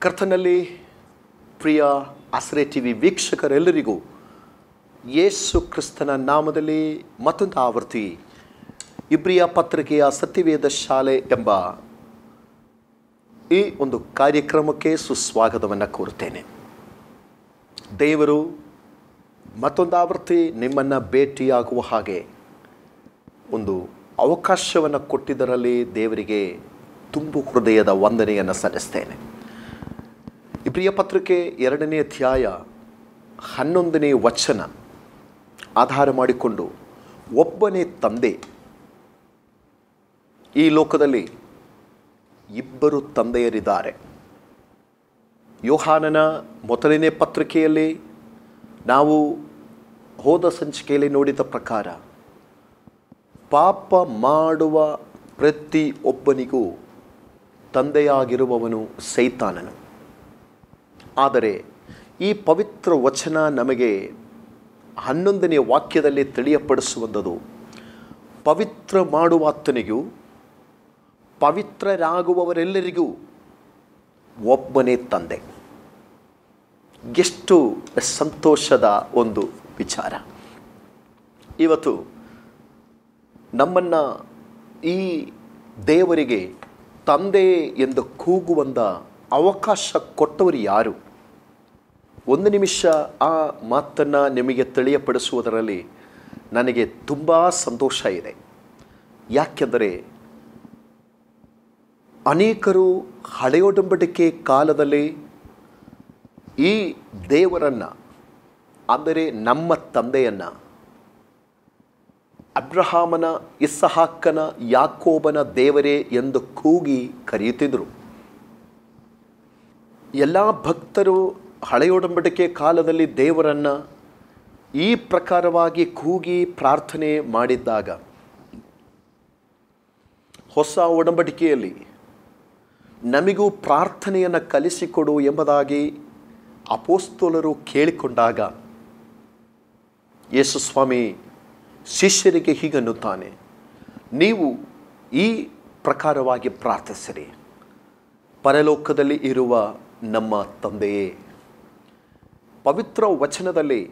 ಕರ್ತನಲ್ಲಿ ಪ್ರಿಯ ಆಶ್ರಯ ಟಿವಿ ವೀಕ್ಷಕರೆಲ್ಲರಿಗೂ ಯೇಸು ಕ್ರಿಸ್ತನ ನಾಮದಲ್ಲಿ ಮತ್ತೊಂದು ಆವೃತ್ತಿ ಇಬ್ರಿಯ ಪತ್ರಿಕೆಯ ಸತ್ಯವೇದ ಶಾಲೆ ಎಂಬ ಈ ಒಂದು ಕಾರ್ಯಕ್ರಮಕ್ಕೆ ಸುಸ್ವಾಗತವನ್ನು ಕೋರುತ್ತೇನೆ. ದೇವರು ಮತ್ತೊಂದು ಆವೃತ್ತಿ ನಿಮ್ಮನ್ನು ಭೇಟಿಯಾಗುವ ಹಾಗೆ ಒಂದು ಅವಕಾಶವನ್ನು ಕೊಟ್ಟಿದ್ದರಲ್ಲಿ ದೇವರಿಗೆ ತುಂಬು ಹೃದಯದ ವಂದನೆಯನ್ನು ಸಲ್ಲಿಸ್ತೇನೆ. ಇಬ್ರಿಯ ಪತ್ರಿಕೆ 2ನೇ ಅಧ್ಯಾಯ 11ನೇ ವಚನ ಆಧಾರ ಮಾಡಿಕೊಂಡು ಒಬ್ಬನೇ ತಂದೆ, ಈ ಲೋಕದಲ್ಲಿ ಇಬ್ಬರು ತಂದೆಯರಿದ್ದಾರೆ. ಯೋಹಾನನ ಮೊದಲನೇ ಪತ್ರಿಕೆಯಲ್ಲಿ ನಾವು ಹೋದ ಸಂಚಿಕೆಯಲ್ಲಿ ನೋಡಿದ ಪ್ರಕಾರ ಪಾಪ ಮಾಡುವ ಪ್ರತಿ ಒಬ್ಬನಿಗೂ ತಂದೆಯಾಗಿರುವವನು ಸೈತಾನನು. ಆದರೆ ಈ ಪವಿತ್ರ ವಚನ ನಮಗೆ 11ನೇ ವಾಕ್ಯದಲ್ಲಿ ತಿಳಿಯಪಡಿಸುವಂಥದ್ದು, ಪವಿತ್ರ ಮಾಡುವಾತನಿಗೂ ಪವಿತ್ರರಾಗುವವರೆಲ್ಲರಿಗೂ ಒಬ್ಬನೇ ತಂದೆ. ಎಷ್ಟು ಸಂತೋಷದ ಒಂದು ವಿಚಾರ. ಇವತ್ತು ನಮ್ಮನ್ನು ಈ ದೇವರಿಗೆ ತಂದೆ ಎಂದು ಕೂಗುವಂಥ ಅವಕಾಶ ಕೊಟ್ಟವರು ಯಾರು? ಒಂದು ನಿಮಿಷ ಆ ಮಾತನ್ನು ನಿಮಗೆ ತಿಳಿಯಪಡಿಸುವುದರಲ್ಲಿ ನನಗೆ ತುಂಬ ಸಂತೋಷ ಇದೆ. ಯಾಕೆಂದರೆ ಅನೇಕರು ಹಳೆಯೊಡಂಬಡಿಕೆ ಕಾಲದಲ್ಲಿ ಈ ದೇವರನ್ನು, ಅಂದರೆ ನಮ್ಮ ತಂದೆಯನ್ನು ಅಬ್ರಹಾಮನ, ಇಸ್ಹಾಕನ, ಯಾಕೋಬನ ದೇವರೇ ಎಂದು ಕೂಗಿ ಕರೆಯುತ್ತಿದ್ದರು. ಎಲ್ಲ ಭಕ್ತರು ಹಳೆಯೊಡಂಬಡಿಕೆ ಕಾಲದಲ್ಲಿ ದೇವರನ್ನು ಈ ಪ್ರಕಾರವಾಗಿ ಕೂಗಿ ಪ್ರಾರ್ಥನೆ ಮಾಡಿದ್ದಾಗ, ಹೊಸ ಒಡಂಬಡಿಕೆಯಲ್ಲಿ ನಮಗೂ ಪ್ರಾರ್ಥನೆಯನ್ನು ಕಲಿಸಿಕೊಡು ಎಂಬುದಾಗಿ ಅಪೊಸ್ತಲರು ಕೇಳಿಕೊಂಡಾಗ ಯೇಸು ಸ್ವಾಮಿ ಶಿಷ್ಯರಿಗೆ ಹೀಗನ್ನುತ್ತಾನೆ, ನೀವು ಈ ಪ್ರಕಾರವಾಗಿ ಪ್ರಾರ್ಥಿಸಿರಿ. ಪರಲೋಕದಲ್ಲಿ ಇರುವ ನಮ್ಮ ತಂದೆಯೇ. ಪವಿತ್ರ ವಚನದಲ್ಲಿ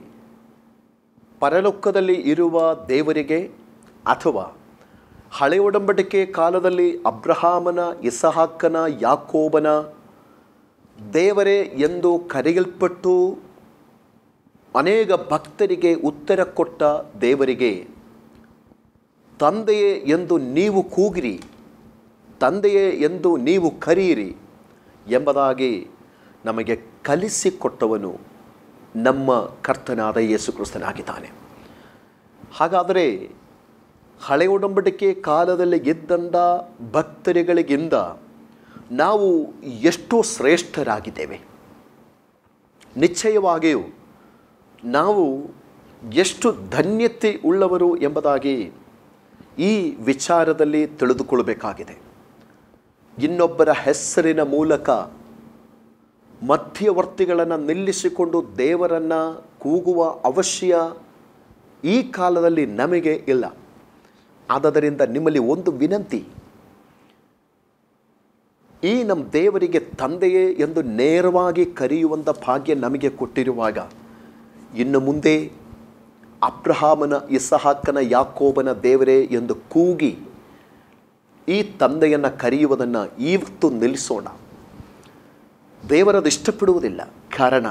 ಪರಲೋಕದಲ್ಲಿ ಇರುವ ದೇವರಿಗೆ ಅಥವಾ ಹಳೆಯೊಡಂಬಡಿಕೆ ಕಾಲದಲ್ಲಿ ಅಬ್ರಹಾಮನ, ಇಸಹಾಕನ, ಯಾಕೋಬನ ದೇವರೇ ಎಂದು ಕರೆಯಲ್ಪಟ್ಟು ಅನೇಕ ಭಕ್ತರಿಗೆ ಉತ್ತರ ಕೊಟ್ಟ ದೇವರಿಗೆ ತಂದೆಯೇ ಎಂದು ನೀವು ಕೂಗಿರಿ, ತಂದೆಯೇ ಎಂದು ನೀವು ಕರೆಯಿರಿ ಎಂಬುದಾಗಿ ನಮಗೆ ಕಲಿಸಿಕೊಟ್ಟವನು ನಮ್ಮ ಕರ್ತನಾದ ಯೇಸು ಕ್ರಿಸ್ತನಾಗಿದ್ದಾನೆ. ಹಾಗಾದರೆ ಹಳೆಯೊಡಂಬಡಿಕೆ ಕಾಲದಲ್ಲಿ ಇದ್ದಂಥ ಭಕ್ತರುಗಳಿಗಿಂತ ನಾವು ಎಷ್ಟೋ ಶ್ರೇಷ್ಠರಾಗಿದ್ದೇವೆ. ನಿಶ್ಚಯವಾಗಿಯೂ ನಾವು ಎಷ್ಟು ಧನ್ಯತೆ ಉಳ್ಳವರು ಎಂಬುದಾಗಿ ಈ ವಿಚಾರದಲ್ಲಿ ತಿಳಿದುಕೊಳ್ಳಬೇಕಾಗಿದೆ. ಇನ್ನೊಬ್ಬರ ಹೆಸರಿನ ಮೂಲಕ ಮಧ್ಯವರ್ತಿಗಳನ್ನು ನಿಲ್ಲಿಸಿಕೊಂಡು ದೇವರನ್ನು ಕೂಗುವ ಅವಶ್ಯ ಈ ಕಾಲದಲ್ಲಿ ನಮಗೆ ಇಲ್ಲ. ಆದ್ದರಿಂದ ನಿಮ್ಮಲ್ಲಿ ಒಂದು ವಿನಂತಿ, ಈ ನಮ್ಮ ದೇವರಿಗೆ ತಂದೆಯೇ ಎಂದು ನೇರವಾಗಿ ಕರೆಯುವಂಥ ಭಾಗ್ಯ ನಮಗೆ ಕೊಟ್ಟಿರುವಾಗ, ಇನ್ನು ಮುಂದೆ ಅಬ್ರಹಾಮನ, ಇಸಹಾಕನ, ಯಾಕೋಬನ ದೇವರೇ ಎಂದು ಕೂಗಿ ಈ ತಂದೆಯನ್ನು ಕರೆಯುವುದನ್ನು ಇವತ್ತು ನಿಲ್ಲಿಸೋಣ. ದೇವರದು ಇಷ್ಟಪಡುವುದಿಲ್ಲ. ಕಾರಣ,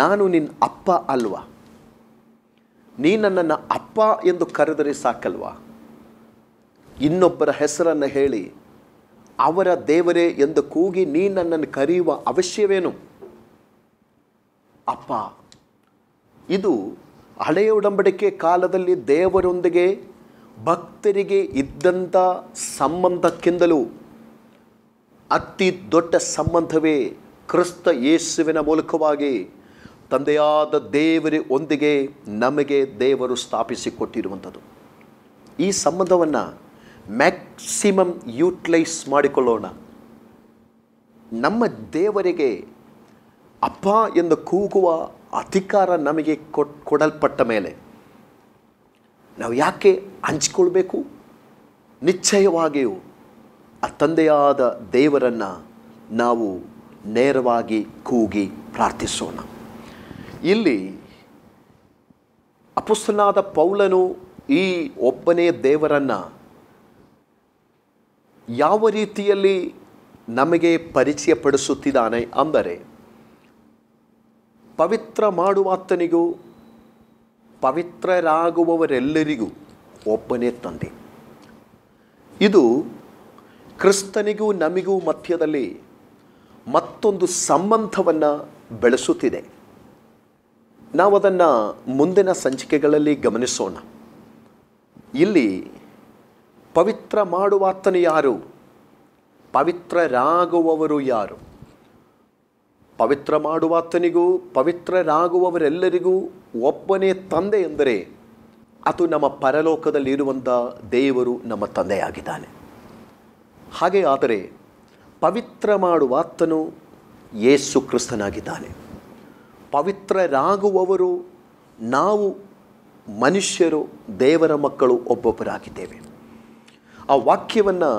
ನಾನು ನಿನ್ನ ಅಪ್ಪ ಅಲ್ವಾ, ನೀ ನನ್ನನ್ನು ಅಪ್ಪ ಎಂದು ಕರೆದರೆ ಸಾಕಲ್ವಾ? ಇನ್ನೊಬ್ಬರ ಹೆಸರನ್ನು ಹೇಳಿ ಅವರ ದೇವರೇ ಎಂದು ಕೂಗಿ ನೀ ನನ್ನನ್ನು ಕರೆಯುವ ಅವಶ್ಯವೇನು? ಅಪ್ಪ. ಇದು ಹಳೆಯ ಒಡಂಬಡಿಕೆ ಕಾಲದಲ್ಲಿ ದೇವರೊಂದಿಗೆ ಭಕ್ತರಿಗೆ ಇದ್ದಂಥ ಸಂಬಂಧಕ್ಕಿಂತಲೂ ಅತಿ ದೊಡ್ಡ ಸಂಬಂಧವೇ ಕ್ರಿಸ್ತ ಯೇಸುವಿನ ಮೂಲಕವಾಗಿ ತಂದೆಯಾದ ದೇವರ ಒಂದಿಗೆ ನಮಗೆ ದೇವರು ಸ್ಥಾಪಿಸಿಕೊಟ್ಟಿರುವಂಥದ್ದು. ಈ ಸಂಬಂಧವನ್ನು ಮ್ಯಾಕ್ಸಿಮಮ್ ಯೂಟಿಲೈಸ್ ಮಾಡಿಕೊಳ್ಳೋಣ. ನಮ್ಮ ದೇವರಿಗೆ ಅಪ್ಪ ಎಂದು ಕೂಗುವ ಅಧಿಕಾರ ನಮಗೆ ಕೊಡಲ್ಪಟ್ಟ ಮೇಲೆ ನಾವು ಯಾಕೆ ಹಂಚಿಕೊಳ್ಬೇಕು? ನಿಶ್ಚಯವಾಗಿಯೂ ಆ ತಂದೆಯಾದ ದೇವರನ್ನು ನಾವು ನೇರವಾಗಿ ಕೂಗಿ ಪ್ರಾರ್ಥಿಸೋಣ. ಇಲ್ಲಿ ಅಪೊಸ್ತಲನಾದ ಪೌಲನು ಈ ಒಬ್ಬನೇ ದೇವರನ್ನು ಯಾವ ರೀತಿಯಲ್ಲಿ ನಮಗೆ ಪರಿಚಯಪಡಿಸುತ್ತಿದ್ದಾನೆ ಅಂದರೆ, ಪವಿತ್ರ ಮಾಡುವಾತನಿಗೂ ಪವಿತ್ರರಾಗುವವರೆಲ್ಲರಿಗೂ ಒಬ್ಬನೇ ತಂದೆ. ಇದು ಕ್ರಿಸ್ತನಿಗೂ ನಮಗೂ ಮಧ್ಯದಲ್ಲಿ ಮತ್ತೊಂದು ಸಂಬಂಧವನ್ನು ಬೆಳೆಸುತ್ತಿದೆ. ನಾವು ಅದನ್ನು ಮುಂದಿನ ಸಂಚಿಕೆಗಳಲ್ಲಿ ಗಮನಿಸೋಣ. ಇಲ್ಲಿ ಪವಿತ್ರ ಮಾಡುವಾತನು ಯಾರು, ಪವಿತ್ರರಾಗುವವರು ಯಾರು? ಪವಿತ್ರ ಮಾಡುವಾತನಿಗೂ ಪವಿತ್ರರಾಗುವವರೆಲ್ಲರಿಗೂ ಒಬ್ಬನೇ ತಂದೆ ಎಂದರೆ ಅದು ನಮ್ಮ ಪರಲೋಕದಲ್ಲಿರುವಂಥ ದೇವರು ನಮ್ಮ ತಂದೆಯಾಗಿದ್ದಾನೆ. ಹಾಗೆ ಆದರೆ ಪವಿತ್ರ ಮಾಡುವಾತನು ಯೇಸು ಕ್ರಿಸ್ತನಾಗಿದ್ದಾನೆ. ಪವಿತ್ರರಾಗುವವರು ನಾವು ಮನುಷ್ಯರು, ದೇವರ ಮಕ್ಕಳು ಒಬ್ಬೊಬ್ಬರಾಗಿದ್ದೇವೆ. ಆ ವಾಕ್ಯವನ್ನು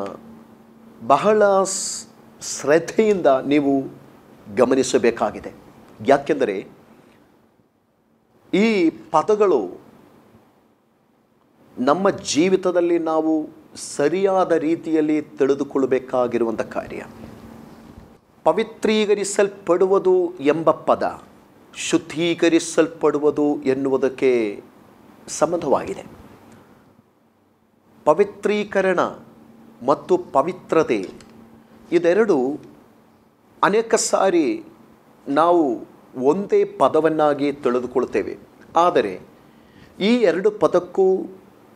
ಬಹಳ ಶ್ರದ್ಧೆಯಿಂದ ನೀವು ಗಮನಿಸಬೇಕಾಗಿದೆ. ಯಾಕೆಂದರೆ ಈ ಪದಗಳು ನಮ್ಮ ಜೀವಿತದಲ್ಲಿ ನಾವು ಸರಿಯಾದ ರೀತಿಯಲ್ಲಿ ತಿಳಿದುಕೊಳ್ಳಬೇಕಾಗಿರುವಂಥ ಕಾರ್ಯ. ಪವಿತ್ರೀಕರಿಸಲ್ಪಡುವುದು ಎಂಬ ಪದ ಶುದ್ಧೀಕರಿಸಲ್ಪಡುವುದು ಎನ್ನುವುದಕ್ಕೆ ಸಂಬಂಧವಾಗಿದೆ. ಪವಿತ್ರೀಕರಣ ಮತ್ತು ಪವಿತ್ರತೆ ಇದೆರಡು ಅನೇಕ ಸಾರಿ ನಾವು ಒಂದೇ ಪದವನ್ನಾಗಿ ತಿಳಿದುಕೊಳ್ತೇವೆ. ಆದರೆ ಈ ಎರಡು ಪದಕ್ಕೂ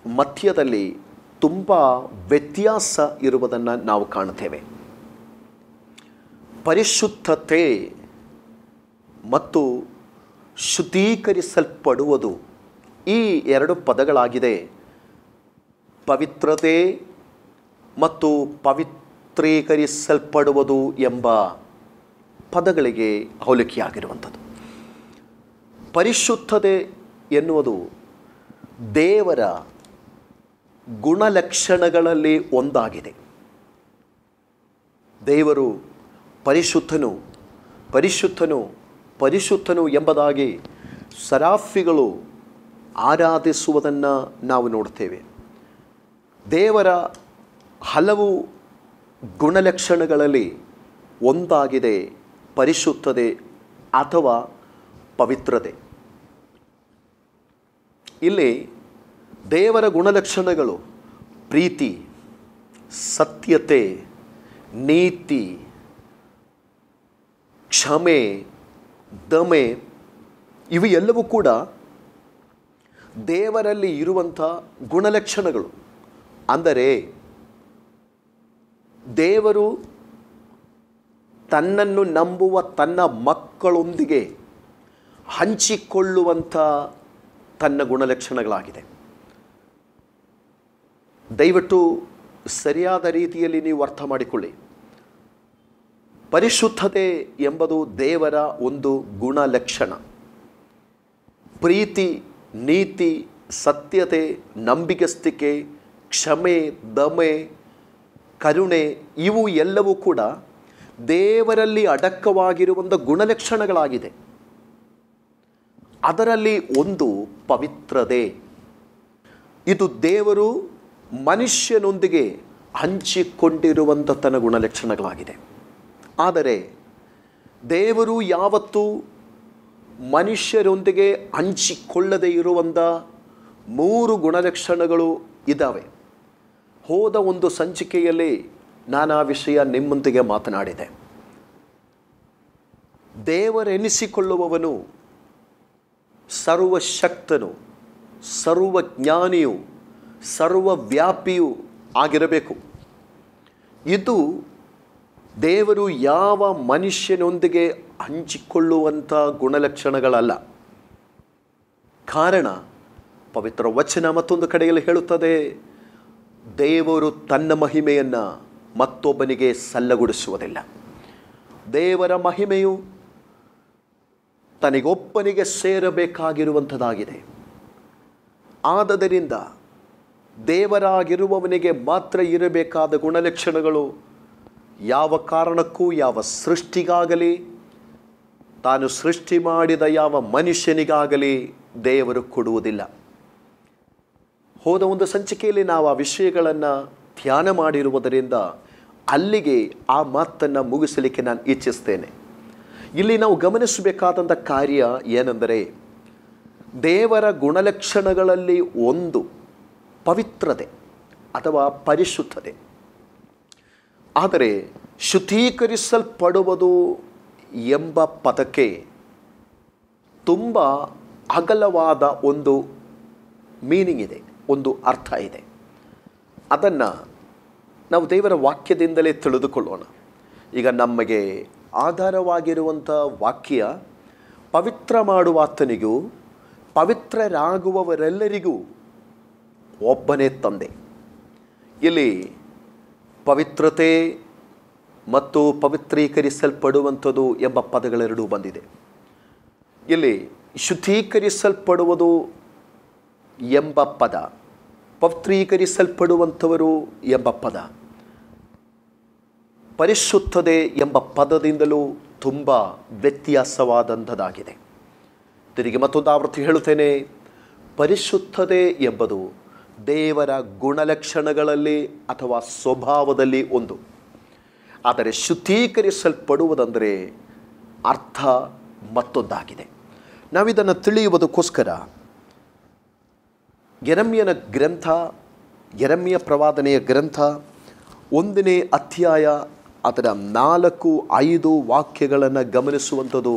ಮಧ್ಯದಲ್ಲಿ ತುಂಬ ವ್ಯತ್ಯಾಸ ಇರುವುದನ್ನು ನಾವು ಕಾಣುತ್ತೇವೆ. ಪರಿಶುದ್ಧತೆ ಮತ್ತು ಶುದ್ಧೀಕರಿಸಲ್ಪಡುವುದು ಈ ಎರಡು ಪದಗಳಾಗಿದೆ. ಪವಿತ್ರತೆ ಮತ್ತು ಪವಿತ್ರೀಕರಿಸಲ್ಪಡುವುದು ಎಂಬ ಪದಗಳಿಗೆ ಹೋಲಿಕೆಯಾಗಿರುವಂಥದ್ದು. ಪರಿಶುದ್ಧತೆ ಎನ್ನುವುದು ದೇವರ ಗುಣಲಕ್ಷಣಗಳಲ್ಲಿ ಒಂದಾಗಿದೆ. ದೇವರು ಪರಿಶುದ್ಧನು ಪರಿಶುದ್ಧನು ಪರಿಶುದ್ಧನು ಎಂಬುದಾಗಿ ಸರಾಫಿಗಳು ಆರಾಧಿಸುವುದನ್ನು ನಾವು ನೋಡ್ತೇವೆ. ದೇವರ ಹಲವು ಗುಣಲಕ್ಷಣಗಳಲ್ಲಿ ಒಂದಾಗಿದೆ ಪರಿಶುದ್ಧತೆ ಅಥವಾ ಪವಿತ್ರತೆ. ಇಲ್ಲಿ ದೇವರ ಗುಣಲಕ್ಷಣಗಳು ಪ್ರೀತಿ, ಸತ್ಯತೆ, ನೀತಿ, ಕ್ಷಮೆ, ದಮೆ ಇವು ಎಲ್ಲವೂ ಕೂಡ ದೇವರಲ್ಲಿ ಇರುವಂಥ ಗುಣಲಕ್ಷಣಗಳು. ಅಂದರೆ ದೇವರು ತನ್ನನ್ನು ನಂಬುವ ತನ್ನ ಮಕ್ಕಳೊಂದಿಗೆ ಹಂಚಿಕೊಳ್ಳುವಂಥ ತನ್ನ ಗುಣಲಕ್ಷಣಗಳಾಗಿದೆ. ದಯವಿಟ್ಟು ಸರಿಯಾದ ರೀತಿಯಲ್ಲಿ ನೀವು ಅರ್ಥ ಮಾಡಿಕೊಳ್ಳಿ. ಪರಿಶುದ್ಧತೆ ಎಂಬುದು ದೇವರ ಒಂದು ಗುಣಲಕ್ಷಣ. ಪ್ರೀತಿ, ನೀತಿ, ಸತ್ಯತೆ, ನಂಬಿಗಸ್ತಿಕೆ, ಕ್ಷಮೆ, ದಮೆ, ಕರುಣೆ ಇವು ಎಲ್ಲವೂ ಕೂಡ ದೇವರಲ್ಲಿ ಅಡಕವಾಗಿರುವಂಥ ಗುಣಲಕ್ಷಣಗಳಾಗಿದೆ. ಅದರಲ್ಲಿ ಒಂದು ಪವಿತ್ರತೆ. ಇದು ದೇವರು ಮನುಷ್ಯನೊಂದಿಗೆ ಹಂಚಿಕೊಂಡಿರುವಂಥ ತನ್ನ ಗುಣಲಕ್ಷಣಗಳಾಗಿದೆ. ಆದರೆ ದೇವರು ಯಾವತ್ತೂ ಮನುಷ್ಯರೊಂದಿಗೆ ಹಂಚಿಕೊಳ್ಳದೇ ಇರುವಂಥ 3 ಗುಣಲಕ್ಷಣಗಳು ಇದ್ದಾವೆ. ಹೋದ ಒಂದು ಸಂಚಿಕೆಯಲ್ಲಿ ನಾನು ಆ ವಿಷಯ ನಿಮ್ಮೊಂದಿಗೆ ಮಾತನಾಡಿದೆ. ದೇವರೆನಿಸಿಕೊಳ್ಳುವವನು ಸರ್ವಶಕ್ತನು, ಸರ್ವಜ್ಞಾನಿಯು, ಸರ್ವವ್ಯಾಪಿಯೂ ಆಗಿರಬೇಕು. ಇದು ದೇವರು ಯಾವ ಮನುಷ್ಯನೊಂದಿಗೆ ಹಂಚಿಕೊಳ್ಳುವಂಥ ಗುಣಲಕ್ಷಣಗಳಲ್ಲ. ಕಾರಣ ಪವಿತ್ರ ವಚನ ಮತ್ತೊಂದು ಕಡೆಯಲ್ಲಿ ಹೇಳುತ್ತದೆ, ದೇವರು ತನ್ನ ಮಹಿಮೆಯನ್ನು ಮತ್ತೊಬ್ಬನಿಗೆ ಸಲ್ಲಗೊಡಿಸುವುದಿಲ್ಲ. ದೇವರ ಮಹಿಮೆಯು ತನಗೊಬ್ಬನಿಗೆ ಸೇರಬೇಕಾಗಿರುವಂಥದ್ದಾಗಿದೆ. ಆದದರಿಂದ ದೇವರಾಗಿರುವವನಿಗೆ ಮಾತ್ರ ಇರಬೇಕಾದ ಗುಣಲಕ್ಷಣಗಳು ಯಾವ ಕಾರಣಕ್ಕೂ ಯಾವ ಸೃಷ್ಟಿಗಾಗಲಿ, ತಾನು ಸೃಷ್ಟಿ ಮಾಡಿದ ಯಾವ ಮನುಷ್ಯನಿಗಾಗಲಿ ದೇವರು ಕೊಡುವುದಿಲ್ಲ. ಹೋದ ಒಂದು ಸಂಚಿಕೆಯಲ್ಲಿ ನಾವು ಆ ವಿಷಯಗಳನ್ನು ಧ್ಯಾನ ಮಾಡಿರುವುದರಿಂದ ಅಲ್ಲಿಗೆ ಆ ಮಾತನ್ನು ಮುಗಿಸಲಿಕ್ಕೆ ನಾನು ಇಚ್ಛಿಸ್ತೇನೆ. ಇಲ್ಲಿ ನಾವು ಗಮನಿಸಬೇಕಾದಂಥ ಕಾರ್ಯ ಏನೆಂದರೆ, ದೇವರ ಗುಣಲಕ್ಷಣಗಳಲ್ಲಿ ಒಂದು ಪವಿತ್ರತೆ ಅಥವಾ ಪರಿಶುದ್ಧತೆ. ಆದರೆ ಶುದ್ಧೀಕರಿಸಲ್ಪಡುವುದು ಎಂಬ ಪದಕ್ಕೆ ತುಂಬ ಅಗಲವಾದ ಒಂದು ಮೀನಿಂಗ್ ಇದೆ, ಒಂದು ಅರ್ಥ ಇದೆ. ಅದನ್ನು ನಾವು ದೇವರ ವಾಕ್ಯದಿಂದಲೇ ತಿಳಿದುಕೊಳ್ಳೋಣ. ಈಗ ನಮಗೆ ಆಧಾರವಾಗಿರುವಂಥ ವಾಕ್ಯ, ಪವಿತ್ರ ಮಾಡುವಾತನಿಗೂ ಪವಿತ್ರರಾಗುವವರೆಲ್ಲರಿಗೂ ಒಬ್ಬನೇ ತಂದೆ. ಇಲ್ಲಿ ಪವಿತ್ರತೆ ಮತ್ತು ಪವಿತ್ರೀಕರಿಸಲ್ಪಡುವಂಥದ್ದು ಎಂಬ ಪದಗಳೆರಡೂ ಬಂದಿದೆ. ಇಲ್ಲಿ ಶುದ್ಧೀಕರಿಸಲ್ಪಡುವುದು ಎಂಬ ಪದ, ಪವಿತ್ರೀಕರಿಸಲ್ಪಡುವಂಥವರು ಎಂಬ ಪದ, ಪರಿಶುದ್ಧತೆ ಎಂಬ ಪದದಿಂದಲೂ ತುಂಬ ವ್ಯತ್ಯಾಸವಾದಂಥದ್ದಾಗಿದೆ. ತಿರುಗಿ ಮತ್ತೊಂದು ಆವೃತ್ತಿ ಹೇಳುತ್ತೇನೆ, ಪರಿಶುದ್ಧತೆ ಎಂಬುದು ದೇವರ ಗುಣಲಕ್ಷಣಗಳಲ್ಲಿ ಅಥವಾ ಸ್ವಭಾವದಲ್ಲಿ ಒಂದು. ಆದರೆ ಶುದ್ಧೀಕರಿಸಲ್ಪಡುವುದಂದರೆ ಅರ್ಥ ಮತ್ತೊಂದಾಗಿದೆ. ನಾವಿದನ್ನು ತಿಳಿಯುವುದಕ್ಕೋಸ್ಕರ ಯೆರೆಮೀಯನ ಗ್ರಂಥ, ಯೆರೆಮೀಯ ಪ್ರವಾದನೆಯ ಗ್ರಂಥ 1ನೇ ಅಧ್ಯಾಯ ಅದರ 4-5 ವಾಕ್ಯಗಳನ್ನು ಗಮನಿಸುವಂಥದ್ದು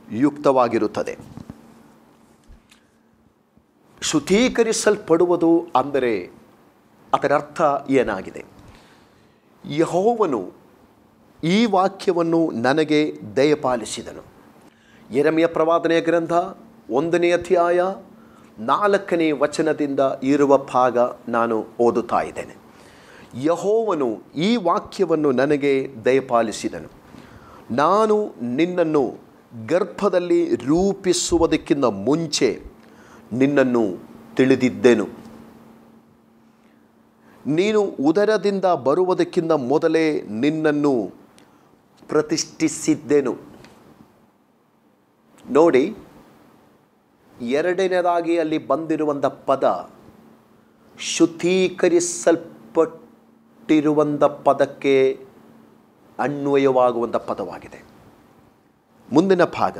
ಯುಕ್ತವಾಗಿರುತ್ತದೆ. ಶುದ್ಧೀಕರಿಸಲ್ಪಡುವುದು ಅಂದರೆ ಅದರ ಅರ್ಥ ಏನಾಗಿದೆ? ಯೆಹೋವನು ಈ ವಾಕ್ಯವನ್ನು ನನಗೆ ದಯಪಾಲಿಸಿದನು. ಯೆರೆಮೀಯ ಪ್ರವಾದನೆಯ ಗ್ರಂಥ 1ನೇ ಅಧ್ಯಾಯ 4ನೇ ವಚನದಿಂದ ಇರುವ ಭಾಗ ನಾನು ಓದುತ್ತಾ ಇದ್ದೇನೆ. ಯೆಹೋವನು ಈ ವಾಕ್ಯವನ್ನು ನನಗೆ ದಯಪಾಲಿಸಿದನು. ನಾನು ನಿನ್ನನ್ನು ಗರ್ಭದಲ್ಲಿ ರೂಪಿಸುವುದಕ್ಕಿಂತ ಮುಂಚೆ ನಿನ್ನನ್ನು ತಿಳಿದಿದ್ದೆನು. ನೀನು ಉದರದಿಂದ ಬರುವುದಕ್ಕಿಂತ ಮೊದಲೇ ನಿನ್ನನ್ನು ಪ್ರತಿಷ್ಠಿಸಿದ್ದೆನು. ನೋಡಿ, ಎರಡನೇದಾಗಿ ಅಲ್ಲಿ ಬಂದಿರುವಂಥ ಪದ ಶುದ್ಧೀಕರಿಸಲ್ಪಟ್ಟಿರುವಂಥ ಪದಕ್ಕೆ ಅನ್ವಯವಾಗುವಂಥ ಪದವಾಗಿದೆ. ಮುಂದಿನ ಭಾಗ,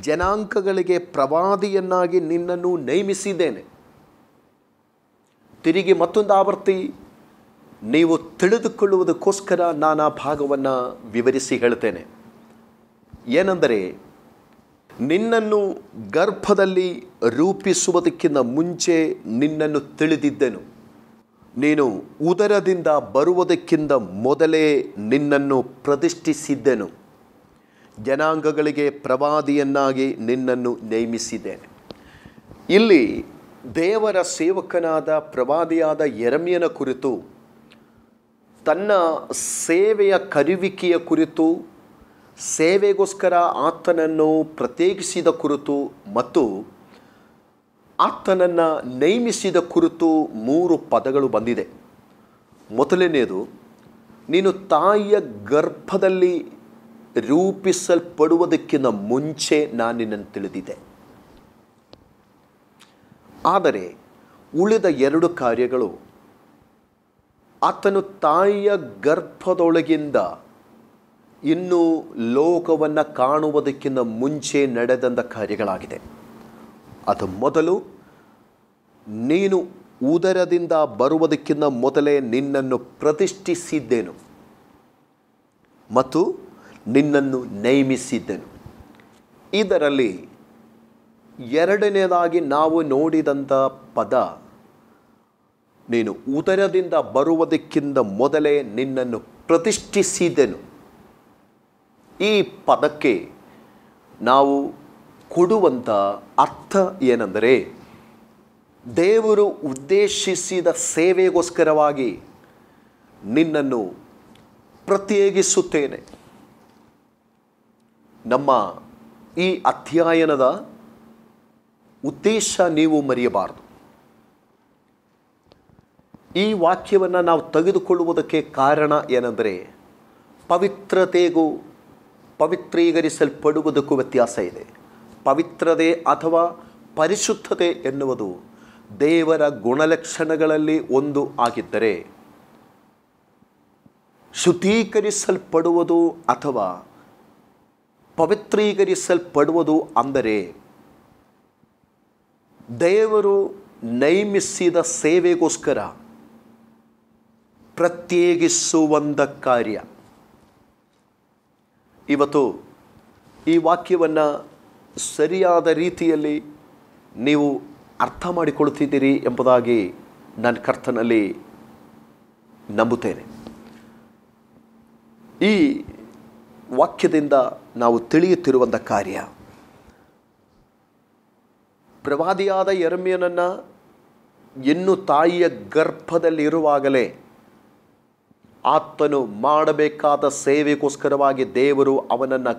ಜನಾಂಗಗಳಿಗೆ ಪ್ರವಾದಿಯನ್ನಾಗಿ ನಿನ್ನನ್ನು ನೇಮಿಸಿದ್ದೇನೆ. ತಿರುಗಿ ಮತ್ತೊಂದು ಆವರ್ತಿ ನೀವು ತಿಳಿದುಕೊಳ್ಳುವುದಕ್ಕೋಸ್ಕರ ನಾನು ಆ ಭಾಗವನ್ನು ವಿವರಿಸಿ ಹೇಳ್ತೇನೆ. ಏನೆಂದರೆ, ನಿನ್ನನ್ನು ಗರ್ಭದಲ್ಲಿ ರೂಪಿಸುವುದಕ್ಕಿಂತ ಮುಂಚೆ ನಿನ್ನನ್ನು ತಿಳಿದಿದ್ದೆನು. ನೀನು ಉದರದಿಂದ ಬರುವುದಕ್ಕಿಂತ ಮೊದಲೇ ನಿನ್ನನ್ನು ಪ್ರತಿಷ್ಠಿಸಿದ್ದೆನು. ಜನಾಂಗಗಳಿಗೆ ಪ್ರವಾದಿಯನ್ನಾಗಿ ನಿನ್ನನ್ನು ನೇಮಿಸಿದ್ದೇನೆ. ಇಲ್ಲಿ ದೇವರ ಸೇವಕನಾದ ಪ್ರವಾದಿಯಾದ ಯೆರೆಮೀಯನ ಕುರಿತು, ತನ್ನ ಸೇವೆಯ ಕರೆಯುವಿಕೆಯ ಕುರಿತು, ಸೇವೆಗೋಸ್ಕರ ಆತನನ್ನು ಪ್ರತ್ಯೇಕಿಸಿದ ಕುರಿತು ಮತ್ತು ಆತನನ್ನು ನೇಮಿಸಿದ ಕುರಿತು 3 ಪದಗಳು ಬಂದಿದೆ. ಮೊದಲನೆಯದು, ನೀನು ತಾಯಿಯ ಗರ್ಭದಲ್ಲಿ ರೂಪಿಸಲ್ಪಡುವುದಕ್ಕಿಂತ ಮುಂಚೆ ನಾನು ನಿನ್ನನ್ನು ತಿಳಿದಿದ್ದೆ. ಆದರೆ ಉಳಿದ 2 ಕಾರ್ಯಗಳು ಆತನು ತಾಯಿಯ ಗರ್ಭದೊಳಗಿಂದ ಇನ್ನೂ ಲೋಕವನ್ನು ಕಾಣುವುದಕ್ಕಿಂತ ಮುಂಚೆ ನಡೆದಂಥ ಕಾರ್ಯಗಳಾಗಿದೆ. ಅದು ಮೊದಲು, ನೀನು ಉದರದಿಂದ ಬರುವುದಕ್ಕಿಂತ ಮೊದಲೇ ನಿನ್ನನ್ನು ಪ್ರತಿಷ್ಠಿಸಿದ್ದೇನು ಮತ್ತು ನಿನ್ನನ್ನು ನೇಮಿಸಿದ್ದೆನು. ಇದರಲ್ಲಿ ಎರಡನೇದಾಗಿ ನಾವು ನೋಡಿದಂಥ ಪದ, ನೀನು ಉದರದಿಂದ ಬರುವುದಕ್ಕಿಂತ ಮೊದಲೇ ನಿನ್ನನ್ನು ಪ್ರತಿಷ್ಠಿಸಿದೆನು. ಈ ಪದಕ್ಕೆ ನಾವು ಕೊಡುವಂಥ ಅರ್ಥ ಏನೆಂದರೆ, ದೇವರು ಉದ್ದೇಶಿಸಿದ ಸೇವೆಗೋಸ್ಕರವಾಗಿ ನಿನ್ನನ್ನು ಪ್ರತ್ಯೇಕಿಸುತ್ತೇನೆ. ನಮ್ಮ ಈ ಅಧ್ಯಯನದ ಉದ್ದೇಶ ನೀವು ಮರೆಯಬಾರದು. ಈ ವಾಕ್ಯವನ್ನು ನಾವು ತೆಗೆದುಕೊಳ್ಳುವುದಕ್ಕೆ ಕಾರಣ ಏನೆಂದರೆ, ಪವಿತ್ರತೆಗೂ ಪವಿತ್ರೀಕರಿಸಲ್ಪಡುವುದಕ್ಕೂ ವ್ಯತ್ಯಾಸ ಇದೆ. ಪವಿತ್ರತೆ ಅಥವಾ ಪರಿಶುದ್ಧತೆ ಎನ್ನುವುದು ದೇವರ ಗುಣಲಕ್ಷಣಗಳಲ್ಲಿ ಒಂದು ಆಗಿದ್ದರೆ, ಶುದ್ಧೀಕರಿಸಲ್ಪಡುವುದು ಅಥವಾ ಪವಿತ್ರೀಕರಿಸಲ್ಪಡುವುದು ಅಂದರೆ ದೇವರು ನೇಮಿಸಿದ ಸೇವೆಗೋಸ್ಕರ ಪ್ರತ್ಯೇಕಿಸುವಂಥ ಕಾರ್ಯ. ಇವತ್ತು ಈ ವಾಕ್ಯವನ್ನು ಸರಿಯಾದ ರೀತಿಯಲ್ಲಿ ನೀವು ಅರ್ಥ ಮಾಡಿಕೊಳ್ತಿದ್ದೀರಿ ಎಂಬುದಾಗಿ ನಾನು ಕರ್ತನಲ್ಲಿ ನಂಬುತ್ತೇನೆ. ಈ ವಾಕ್ಯದಿಂದ ನಾವು ತಿಳಿಯುತ್ತಿರುವಂಥ ಕಾರ್ಯ, ಪ್ರವಾದಿಯಾದ ಯೆರೆಮೀಯನನ್ನು ಇನ್ನೂ ತಾಯಿಯ ಗರ್ಭದಲ್ಲಿರುವಾಗಲೇ ಆತನು ಮಾಡಬೇಕಾದ ಸೇವೆಗೋಸ್ಕರವಾಗಿ ದೇವರು ಅವನನ್ನು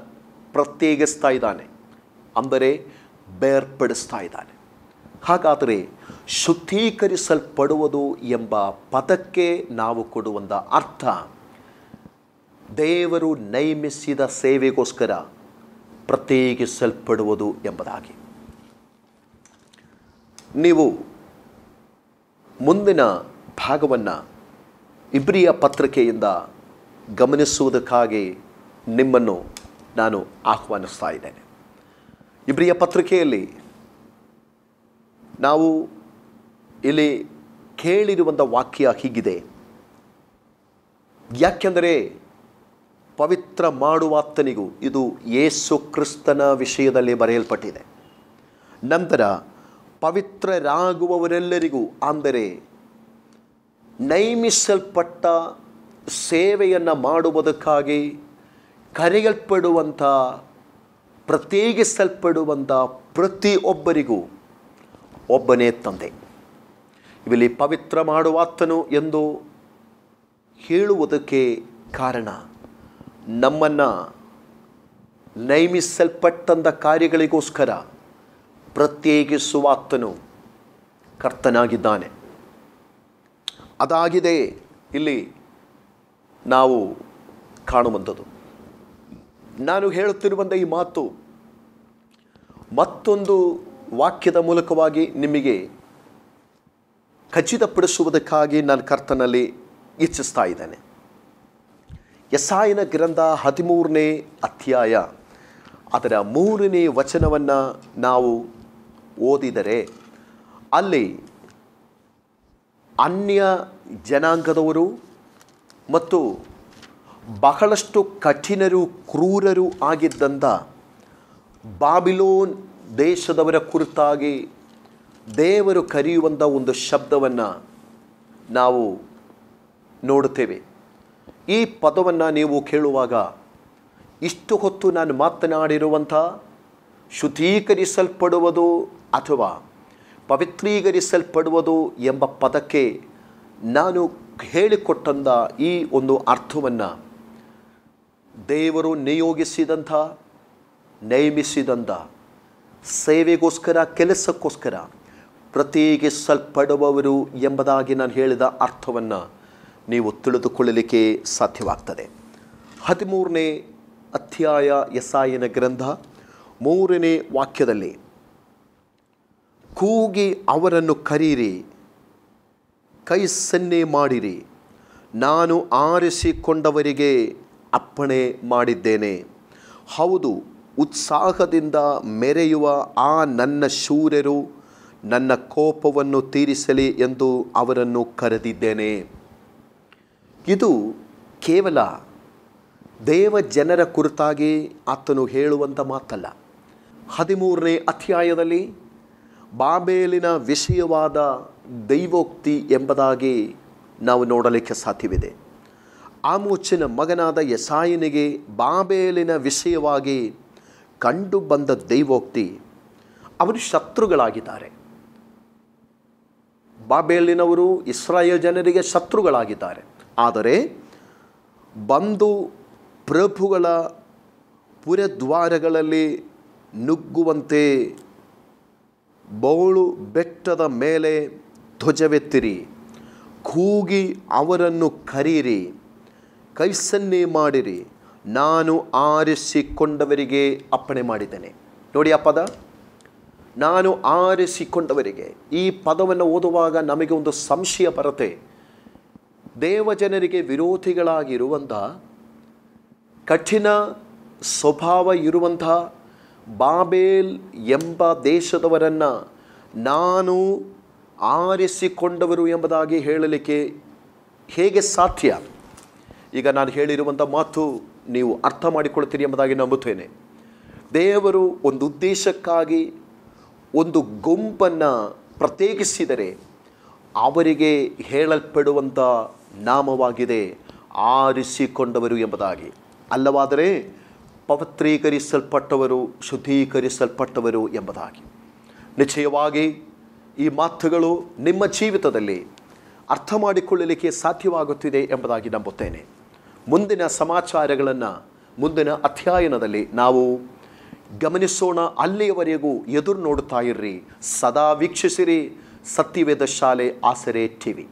ಪ್ರತ್ಯೇಕಿಸ್ತಾ ಇದ್ದಾನೆ, ಅಂದರೆ ಬೇರ್ಪಡಿಸ್ತಾ ಇದ್ದಾನೆ. ಹಾಗಾದರೆ ಶುದ್ಧೀಕರಿಸಲ್ಪಡುವುದು ಎಂಬ ಪದಕ್ಕೆ ನಾವು ಕೊಡುವಂಥ ಅರ್ಥ ದೇವರು ನೇಮಿಸಿದ ಸೇವೆಗೋಸ್ಕರ ಪ್ರತ್ಯೇಕಿಸಲ್ಪಡುವುದು ಎಂಬುದಾಗಿ. ನೀವು ಮುಂದಿನ ಭಾಗವನ್ನು ಇಬ್ರಿಯ ಪತ್ರಿಕೆಯಿಂದ ಗಮನಿಸುವುದಕ್ಕಾಗಿ ನಿಮ್ಮನ್ನು ನಾನು ಆಹ್ವಾನಿಸ್ತಾ ಇದ್ದೇನೆ. ಇಬ್ರಿಯ ಪತ್ರಿಕೆಯಲ್ಲಿ ನಾವು ಇಲ್ಲಿ ಕೇಳಿರುವಂಥ ವಾಕ್ಯ ಹೀಗಿದೆ. ಯಾಕೆಂದರೆ ಪವಿತ್ರ ಮಾಡುವಾತನಿಗೂ, ಇದು ಯೇಸು ಕ್ರಿಸ್ತನ ವಿಷಯದಲ್ಲಿ ಬರೆಯಲ್ಪಟ್ಟಿದೆ. ನಂತರ ಪವಿತ್ರರಾಗುವವರೆಲ್ಲರಿಗೂ, ಅಂದರೆ ನೇಮಿಸಲ್ಪಟ್ಟ ಸೇವೆಯನ್ನು ಮಾಡುವುದಕ್ಕಾಗಿ ಕರೆಯಲ್ಪಡುವಂಥ, ಪ್ರತ್ಯೇಕಿಸಲ್ಪಡುವಂಥ ಪ್ರತಿಯೊಬ್ಬರಿಗೂ ಒಬ್ಬನೇ ತಂದೆ. ಇಲ್ಲಿ ಪವಿತ್ರ ಮಾಡುವಾತನು ಎಂದು ಹೇಳುವುದಕ್ಕೆ ಕಾರಣ, ನಮ್ಮನ್ನು ನೇಮಿಸಲ್ಪಟ್ಟಂಥ ಕಾರ್ಯಗಳಿಗೋಸ್ಕರ ಪ್ರತ್ಯೇಕಿಸುವಾತನು ಕರ್ತನಾಗಿದ್ದಾನೆ. ಅದಾಗಿದೆ ಇಲ್ಲಿ ನಾವು ಕಾಣುವಂಥದ್ದು. ನಾನು ಹೇಳುತ್ತಿರುವಂಥ ಈ ಮಾತು ಮತ್ತೊಂದು ವಾಕ್ಯದ ಮೂಲಕವಾಗಿ ನಿಮಗೆ ಖಚಿತಪಡಿಸುವುದಕ್ಕಾಗಿ ನಾನು ಕರ್ತನಲ್ಲಿ ಇಚ್ಛಿಸ್ತಾ ಇದ್ದೇನೆ. ಯೆಶಾಯನ ಗ್ರಂಥ 13ನೇ ಅಧ್ಯಾಯ ಅದರ 3ನೇ ವಚನವನ್ನು ನಾವು ಓದಿದರೆ, ಅಲ್ಲಿ ಅನ್ಯ ಜನಾಂಗದವರು ಮತ್ತು ಬಹಳಷ್ಟು ಕಠಿಣರು, ಕ್ರೂರರು ಆಗಿದ್ದಂಥ ಬಾಬಿಲೋನ್ ದೇಶದವರ ಕುರಿತಾಗಿ ದೇವರು ಕರೆಯುವಂಥ ಒಂದು ಶಬ್ದವನ್ನು ನಾವು ನೋಡುತ್ತೇವೆ. ಈ ಪದವನ್ನು ನೀವು ಕೇಳುವಾಗ, ಇಷ್ಟು ಹೊತ್ತು ನಾನು ಮಾತನಾಡಿರುವಂಥ ಶುದ್ಧೀಕರಿಸಲ್ಪಡುವುದು ಅಥವಾ ಪವಿತ್ರೀಕರಿಸಲ್ಪಡುವುದು ಎಂಬ ಪದಕ್ಕೆ ನಾನು ಹೇಳಿಕೊಟ್ಟಂಥ ಈ ಒಂದು ಅರ್ಥವನ್ನು ದೇವರು ನಿಯೋಗಿಸಿದಂಥ, ನೇಮಿಸಿದಂಥ ಸೇವೆಗೋಸ್ಕರ, ಕೆಲಸಕ್ಕೋಸ್ಕರ ಪ್ರತ್ಯೇಕಿಸಲ್ಪಡುವವರು ಎಂಬುದಾಗಿ ನಾನು ಹೇಳಿದ ಅರ್ಥವನ್ನು ನೀವು ತಿಳಿದುಕೊಳ್ಳಲಿಕ್ಕೆ ಸಾಧ್ಯವಾಗ್ತದೆ. 13ನೇ ಅಧ್ಯಾಯ ಯೆಶಾಯನ ಗ್ರಂಥ 3ನೇ ವಾಕ್ಯದಲ್ಲಿ, ಕೂಗಿ ಅವರನ್ನು ಕರೀರಿ, ಕೈ ಸನ್ನೆ ಮಾಡಿರಿ, ನಾನು ಆರಿಸಿಕೊಂಡವರಿಗೆ ಅಪ್ಪಣೆ ಮಾಡಿದ್ದೇನೆ. ಹೌದು, ಉತ್ಸಾಹದಿಂದ ಮೆರೆಯುವ ಆ ನನ್ನ ಶೂರರು ನನ್ನ ಕೋಪವನ್ನು ತೀರಿಸಲಿ ಎಂದು ಅವರನ್ನು ಕರೆದಿದ್ದೇನೆ. ಇದು ಕೇವಲ ದೇವ ಜನರ ಕುರಿತಾಗಿ ಆತನು ಹೇಳುವಂಥ ಮಾತಲ್ಲ. 13ನೇ ಅಧ್ಯಾಯದಲ್ಲಿ ಬಾಬೇಲಿನ ವಿಷಯವಾದ ದೈವೋಕ್ತಿ ಎಂಬುದಾಗಿ ನಾವು ನೋಡಲಿಕ್ಕೆ ಸಾಧ್ಯವಿದೆ. ಆಮೋಚನ ಮಗನಾದ ಯೆಶಾಯನಿಗೆ ಬಾಬೇಲಿನ ವಿಷಯವಾಗಿ ಕಂಡು ಬಂದ ದೈವೋಕ್ತಿ, ಅವರು ಶತ್ರುಗಳಾಗಿದ್ದಾರೆ. ಬಾಬೇಲಿನವರು ಇಸ್ರಾಯೇಲ್ ಜನರಿಗೆ ಶತ್ರುಗಳಾಗಿದ್ದಾರೆ. ಆದರೆ ಬಂದು ಪ್ರಭುಗಳ ಪುರದ್ವಾರಗಳಲ್ಲಿ ನುಗ್ಗುವಂತೆ ಬೋಳು ಬೆಟ್ಟದ ಮೇಲೆ ಧ್ವಜವೆತ್ತಿರಿ, ಕೂಗಿ ಅವರನ್ನು ಕರೀರಿ, ಕೈಸನ್ನೆ ಮಾಡಿರಿ, ನಾನು ಆರಿಸಿಕೊಂಡವರಿಗೆ ಅಪ್ಪಣೆ ಮಾಡಿದ್ದೇನೆ. ನೋಡಿ ಆ ಪದ, ನಾನು ಆರಿಸಿಕೊಂಡವರಿಗೆ. ಈ ಪದವನ್ನು ಓದುವಾಗ ನಮಗೆ ಒಂದು ಸಂಶಯ ಬರುತ್ತೆ. ದೇವಜನರಿಗೆ ವಿರೋಧಿಗಳಾಗಿರುವಂಥ, ಕಠಿಣ ಸ್ವಭಾವ ಇರುವಂಥ ಬಾಬೇಲ್ ಎಂಬ ದೇಶದವರನ್ನು ನಾನು ಆರಿಸಿಕೊಂಡವರು ಎಂಬುದಾಗಿ ಹೇಳಲಿಕ್ಕೆ ಹೇಗೆ ಸಾಧ್ಯ? ಈಗ ನಾನು ಹೇಳಿರುವಂಥ ಮಾತು ನೀವು ಅರ್ಥ ಮಾಡಿಕೊಳ್ತೀರಿ ಎಂಬುದಾಗಿ ನಂಬುತ್ತೇನೆ. ದೇವರು ಒಂದು ಉದ್ದೇಶಕ್ಕಾಗಿ ಒಂದು ಗುಂಪನ್ನು ಪ್ರತ್ಯೇಕಿಸಿದರೆ ಅವರಿಗೆ ಹೇಳಲ್ಪಡುವಂಥ ನಾಮವಾಗಿದೆ ಆರಿಸಿಕೊಂಡವರು ಎಂಬುದಾಗಿ. ಅಲ್ಲವಾದರೆ ಪವಿತ್ರೀಕರಿಸಲ್ಪಟ್ಟವರು, ಶುದ್ಧೀಕರಿಸಲ್ಪಟ್ಟವರು ಎಂಬುದಾಗಿ. ನಿಶ್ಚಯವಾಗಿ ಈ ಮಾತುಗಳು ನಿಮ್ಮ ಜೀವಿತದಲ್ಲಿ ಅರ್ಥ ಮಾಡಿಕೊಳ್ಳಲಿಕ್ಕೆ ಸಾಧ್ಯವಾಗುತ್ತಿದೆ ಎಂಬುದಾಗಿ ನಂಬುತ್ತೇನೆ. ಮುಂದಿನ ಸಮಾಚಾರಗಳನ್ನು ಮುಂದಿನ ಅಧ್ಯಯನದಲ್ಲಿ ನಾವು ಗಮನಿಸೋಣ. ಅಲ್ಲಿಯವರೆಗೂ ಎದುರು ನೋಡುತ್ತಾ ಇರ್ರಿ, ಸದಾ ವೀಕ್ಷಿಸಿರಿ ಸತ್ಯವೇದ ಶಾಲೆ ಆಸರೆ ಟಿವಿ.